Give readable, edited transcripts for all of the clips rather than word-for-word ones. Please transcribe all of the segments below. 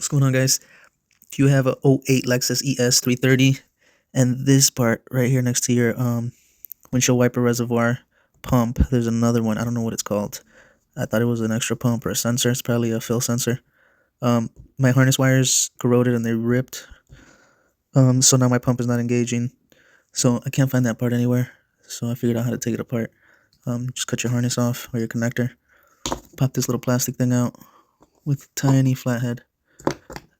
What's going on, guys? If you have a '08 Lexus ES330 and this part right here next to your windshield wiper reservoir pump, there's another one. I don't know what it's called. I thought it was an extra pump or a sensor. It's probably a fill sensor. My harness wires corroded and they ripped. So now my pump is not engaging. So I can't find that part anywhere. So I figured out how to take it apart. Just cut your harness off or your connector. Pop this little plastic thing out with a tiny flathead.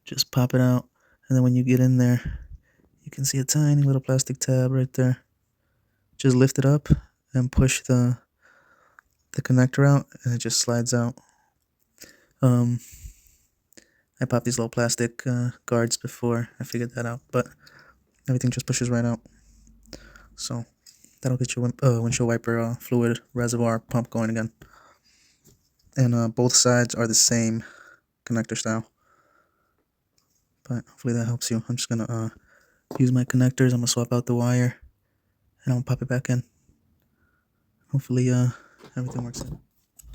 Just pop it out, and then when you get in there, you can see a tiny little plastic tab right there. Just lift it up and push the connector out, and it just slides out. I popped these little plastic guards before I figured that out, but everything just pushes right out. So that'll get your windshield wiper fluid reservoir pump going again. And both sides are the same connector style. But hopefully that helps you. I'm just going to use my connectors. I'm going to swap out the wire, and I'll pop it back in. Hopefully everything works out.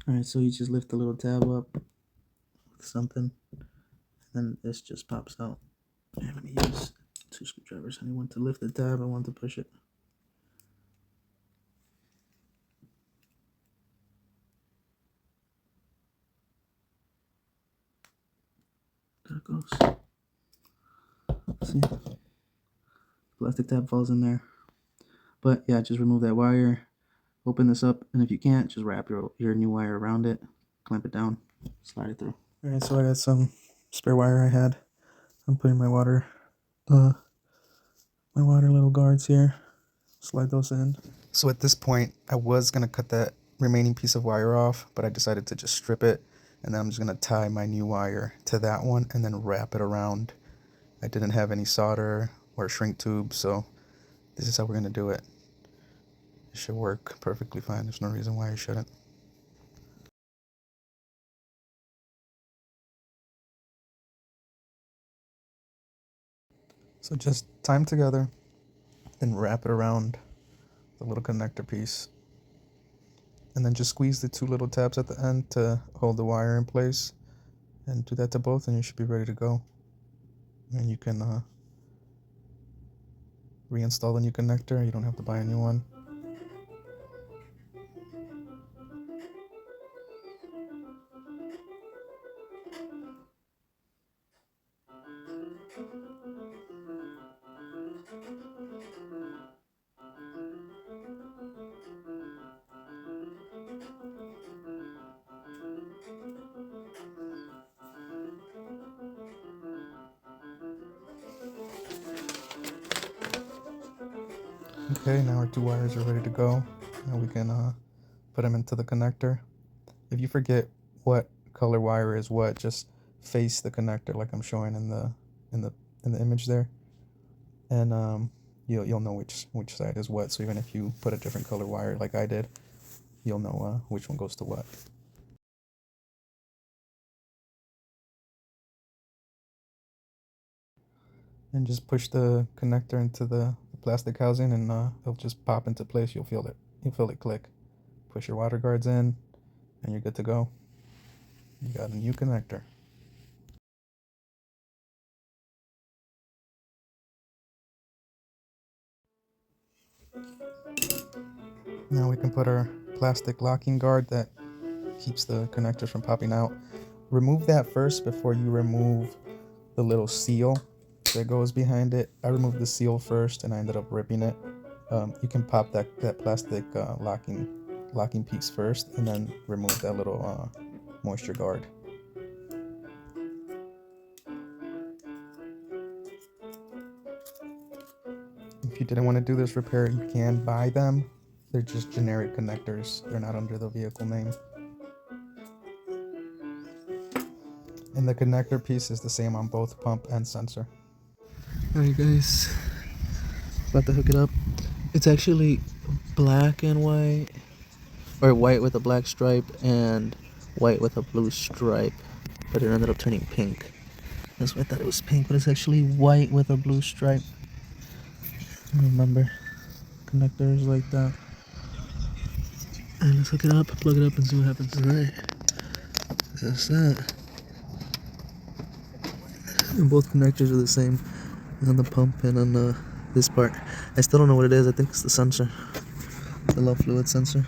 Alright, so you just lift the little tab up with something, and then this just pops out. And let me use 2 screwdrivers. I need one to lift the tab, I want to push it. There it goes. See, plastic tab falls in there, but yeah, just remove that wire, open this up, and if you can't, just wrap your new wire around it, clamp it down, slide it through. All right, so I got some spare wire I had. I'm putting my water little guards here, slide those in. So at this point, I was gonna cut that remaining piece of wire off, but I decided to just strip it, and then I'm just gonna tie my new wire to that one and then wrap it around. I didn't have any solder or shrink tube, so this is how we're going to do it. It should work perfectly fine. There's no reason why it shouldn't. So just tie them together, then wrap it around the little connector piece. And then just squeeze the 2 little tabs at the end to hold the wire in place. And do that to both, and you should be ready to go. And you can reinstall the new connector. You don't have to buy a new one. Okay, now our 2 wires are ready to go. Now we can put them into the connector. If you forget what color wire is what, just face the connector like I'm showing in the image there, and you'll know which side is what. So even if you put a different color wire like I did, you'll know which one goes to what. And just push the connector into the plastic housing, and it'll just pop into place. You'll feel it. You'll feel it click. Push your water guards in, and you're good to go. You got a new connector. Now we can put our plastic locking guard that keeps the connectors from popping out. Remove that first before you remove the little seal that goes behind it. I removed the seal first and I ended up ripping it. You can pop that plastic locking piece first and then remove that little moisture guard. If you didn't want to do this repair, you can buy them. They're just generic connectors. They're not under the vehicle name. And the connector piece is the same on both pump and sensor. Alright guys, about to hook it up. It's actually black and white, or white with a black stripe and white with a blue stripe, but it ended up turning pink. That's why I thought it was pink, but it's actually white with a blue stripe. Remember, connectors like that. And let's hook it up, plug it up, and see what happens. Alright, that's that. And both connectors are the same on the pump and on this part. I still don't know what it is. I think it's the sensor, the low fluid sensor.